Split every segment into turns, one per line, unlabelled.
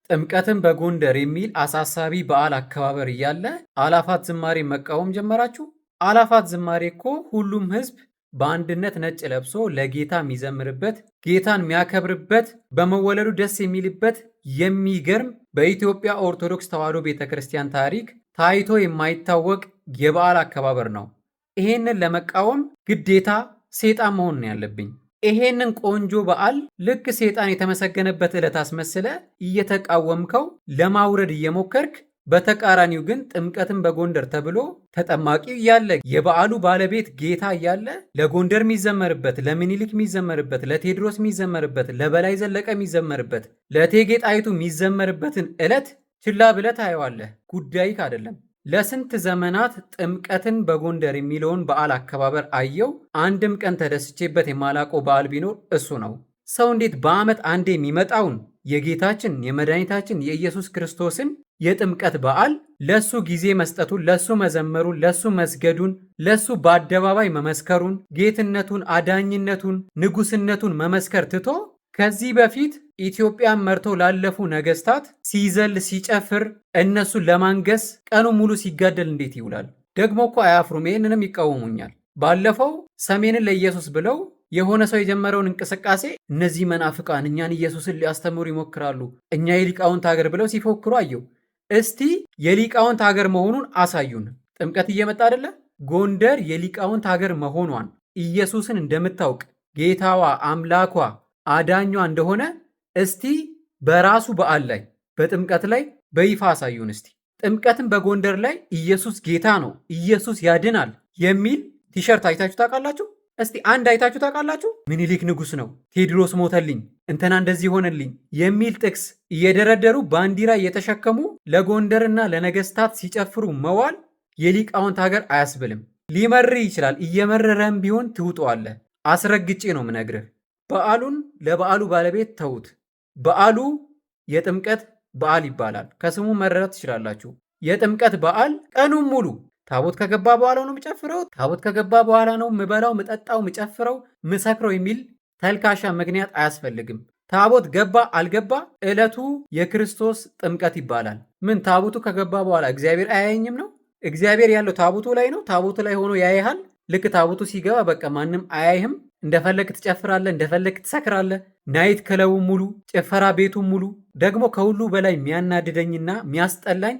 ጥምቀትን በጎንደር የሚል አሳሳቢ በዓል አከባበር እያለ አላፋት ዝማሬ መቃወም ጀመራችሁ? አላፋት ዝማሬ እኮ ሁሉም ሕዝብ በአንድነት ነጭ ለብሶ ለጌታ የሚዘምርበት፣ ጌታን የሚያከብርበት፣ በመወለዱ ደስ የሚልበት የሚገርም በኢትዮጵያ ኦርቶዶክስ ተዋሕዶ ቤተ ክርስቲያን ታሪክ ታይቶ የማይታወቅ የበዓል አከባበር ነው። ይሄንን ለመቃወም ግዴታ ሴጣን መሆን ነው ያለብኝ። ይሄንን ቆንጆ በዓል ልክ ሴጣን የተመሰገነበት ዕለት አስመስለ እየተቃወምከው ለማውረድ እየሞከርክ፣ በተቃራኒው ግን ጥምቀትን በጎንደር ተብሎ ተጠማቂው እያለ የበዓሉ ባለቤት ጌታ እያለ ለጎንደር የሚዘመርበት፣ ለምኒልክ የሚዘመርበት፣ ለቴዎድሮስ የሚዘመርበት፣ ለበላይ ዘለቀ የሚዘመርበት፣ ለእቴጌ ጣይቱ የሚዘመርበትን ዕለት ችላ ብለህ ታየዋለህ። ጉዳይህ አይደለም። ለስንት ዘመናት ጥምቀትን በጎንደር የሚለውን በዓል አከባበር አየው። አንድም ቀን ተደስቼበት የማላቀው በዓል ቢኖር እሱ ነው። ሰው እንዴት በዓመት አንዴ የሚመጣውን የጌታችን የመድኃኒታችን የኢየሱስ ክርስቶስን የጥምቀት በዓል ለሱ ጊዜ መስጠቱን፣ ለሱ መዘመሩን፣ ለሱ መስገዱን፣ ለሱ በአደባባይ መመስከሩን፣ ጌትነቱን፣ አዳኝነቱን፣ ንጉስነቱን መመስከር ትቶ ከዚህ በፊት ኢትዮጵያን መርተው ላለፉ ነገስታት ሲዘል ሲጨፍር እነሱን ለማንገስ ቀኑ ሙሉ ሲጋደል እንዴት ይውላል? ደግሞ እኮ አያፍሩም። ይህንንም ይቃወሙኛል። ባለፈው ሰሜንን ለኢየሱስ ብለው የሆነ ሰው የጀመረውን እንቅስቃሴ እነዚህ መናፍቃን እኛን ኢየሱስን ሊያስተምሩ ይሞክራሉ፣ እኛ የሊቃውንት ሀገር ብለው ሲፎክሩ አየው። እስቲ የሊቃውንት ሀገር መሆኑን አሳዩን። ጥምቀት እየመጣ አይደለ? ጎንደር የሊቃውንት ሀገር መሆኗን ኢየሱስን እንደምታውቅ ጌታዋ አምላኳ አዳኟ እንደሆነ እስቲ በራሱ በዓል ላይ በጥምቀት ላይ በይፋ አሳዩን። እስቲ ጥምቀትን በጎንደር ላይ ኢየሱስ ጌታ ነው፣ ኢየሱስ ያድናል የሚል ቲሸርት አይታችሁ ታውቃላችሁ? እስቲ አንድ አይታችሁ ታውቃላችሁ? ምኒልክ ንጉሥ ነው፣ ቴዎድሮስ ሞተልኝ፣ እንትና እንደዚህ ሆነልኝ የሚል ጥቅስ እየደረደሩ ባንዲራ እየተሸከሙ ለጎንደርና ለነገስታት ሲጨፍሩ መዋል የሊቃውንት ሀገር አያስብልም። ሊመርህ ይችላል። እየመረረም ቢሆን ትውጠዋለህ። አስረግጬ ነው ምነግርህ። በዓሉን ለበዓሉ ባለቤት ተዉት። በዓሉ የጥምቀት በዓል ይባላል። ከስሙ መረዳት ትችላላችሁ። የጥምቀት በዓል ቀኑን ሙሉ ታቦት ከገባ በኋላ ነው ምጨፍረው፣ ታቦት ከገባ በኋላ ነው ምበላው፣ ምጠጣው፣ ምጨፍረው፣ ምሰክረው የሚል ተልካሻ ምክንያት አያስፈልግም። ታቦት ገባ አልገባ ዕለቱ የክርስቶስ ጥምቀት ይባላል። ምን ታቦቱ ከገባ በኋላ እግዚአብሔር አያየኝም ነው? እግዚአብሔር ያለው ታቦቱ ላይ ነው። ታቦቱ ላይ ሆኖ ያይሃል። ልክ ታቦቱ ሲገባ በቃ ማንም አያይህም። እንደፈለግ ትጨፍራለህ፣ እንደፈለግ ትሰክራለህ። ናይት ክለቡ ሙሉ፣ ጭፈራ ቤቱ ሙሉ። ደግሞ ከሁሉ በላይ የሚያናድደኝና የሚያስጠላኝ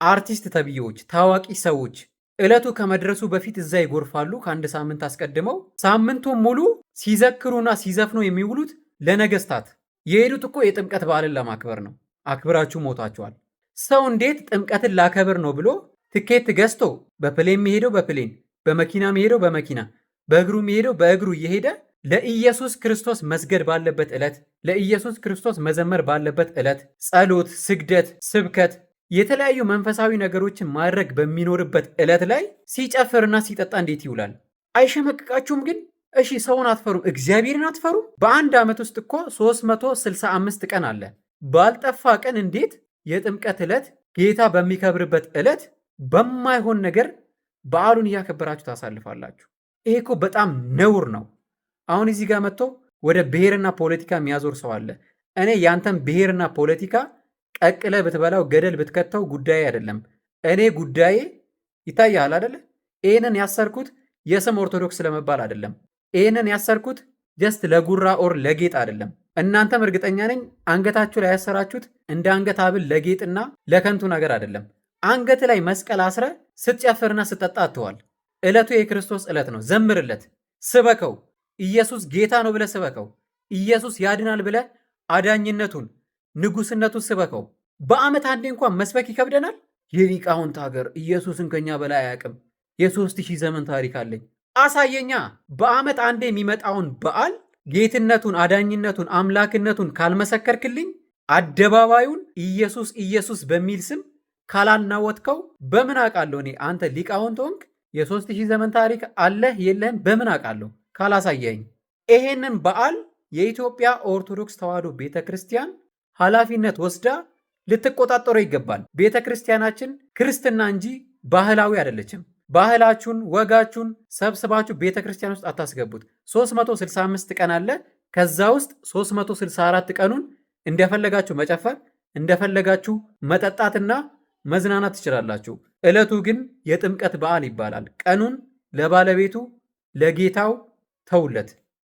አርቲስት ተብዬዎች፣ ታዋቂ ሰዎች ዕለቱ ከመድረሱ በፊት እዛ ይጎርፋሉ። ከአንድ ሳምንት አስቀድመው ሳምንቱን ሙሉ ሲዘክሩና ሲዘፍኑ የሚውሉት ለነገስታት። የሄዱት እኮ የጥምቀት በዓልን ለማክበር ነው። አክብራችሁ ሞታችኋል። ሰው እንዴት ጥምቀትን ላከብር ነው ብሎ ትኬት ገዝቶ በፕሌን የሚሄደው በፕሌን፣ በመኪና የሚሄደው በመኪና፣ በእግሩ የሚሄደው በእግሩ እየሄደ ለኢየሱስ ክርስቶስ መስገድ ባለበት ዕለት፣ ለኢየሱስ ክርስቶስ መዘመር ባለበት ዕለት ጸሎት፣ ስግደት፣ ስብከት፣ የተለያዩ መንፈሳዊ ነገሮችን ማድረግ በሚኖርበት ዕለት ላይ ሲጨፍርና ሲጠጣ እንዴት ይውላል? አይሸመቅቃችሁም ግን? እሺ ሰውን አትፈሩም? እግዚአብሔርን አትፈሩም? በአንድ ዓመት ውስጥ እኮ 365 ቀን አለ። ባልጠፋ ቀን እንዴት የጥምቀት ዕለት ጌታ በሚከብርበት ዕለት በማይሆን ነገር በዓሉን እያከበራችሁ ታሳልፋላችሁ? ይሄ እኮ በጣም ነውር ነው። አሁን እዚህ ጋር መጥቶ ወደ ብሔርና ፖለቲካ የሚያዞር ሰው አለ። እኔ ያንተን ብሔርና ፖለቲካ ቀቅለ ብትበላው ገደል ብትከተው ጉዳይ አይደለም። እኔ ጉዳዬ ይታያል አይደለ? ይህንን ያሰርኩት የስም ኦርቶዶክስ ለመባል አይደለም። ይህንን ያሰርኩት ጀስት ለጉራ ኦር ለጌጥ አይደለም። እናንተም እርግጠኛ ነኝ አንገታችሁ ላይ ያሰራችሁት እንደ አንገት ሀብል ለጌጥና ለከንቱ ነገር አይደለም። አንገት ላይ መስቀል አስረ ስትጨፍርና ስትጠጣ አትዋል። ዕለቱ የክርስቶስ ዕለት ነው። ዘምርለት፣ ስበከው። ኢየሱስ ጌታ ነው ብለህ ስበከው። ኢየሱስ ያድናል ብለህ አዳኝነቱን ንጉስነቱን ስበከው። በዓመት አንዴ እንኳን መስበክ ይከብደናል። የሊቃውንት ሀገር ኢየሱስን ከኛ በላይ አያውቅም። የ3000 ዘመን ታሪክ አለኝ። አሳየኛ። በዓመት አንዴ የሚመጣውን በዓል ጌትነቱን፣ አዳኝነቱን፣ አምላክነቱን ካልመሰከርክልኝ፣ አደባባዩን ኢየሱስ ኢየሱስ በሚል ስም ካላናወጥከው በምን አውቃለሁ እኔ አንተ ሊቃውንት ሆንክ? የ3000 ዘመን ታሪክ አለህ የለህም? በምን አውቃለሁ ካላሳየኝ? ይሄንን በዓል የኢትዮጵያ ኦርቶዶክስ ተዋሕዶ ቤተ ክርስቲያን ኃላፊነት ወስዳ ልትቆጣጠሩ ይገባል። ቤተ ክርስቲያናችን ክርስትና እንጂ ባህላዊ አይደለችም። ባህላችሁን ወጋችሁን ሰብስባችሁ ቤተ ክርስቲያን ውስጥ አታስገቡት። 365 ቀን አለ። ከዛ ውስጥ 364 ቀኑን እንደፈለጋችሁ መጨፈር፣ እንደፈለጋችሁ መጠጣትና መዝናናት ትችላላችሁ። ዕለቱ ግን የጥምቀት በዓል ይባላል። ቀኑን ለባለቤቱ ለጌታው ተውለት።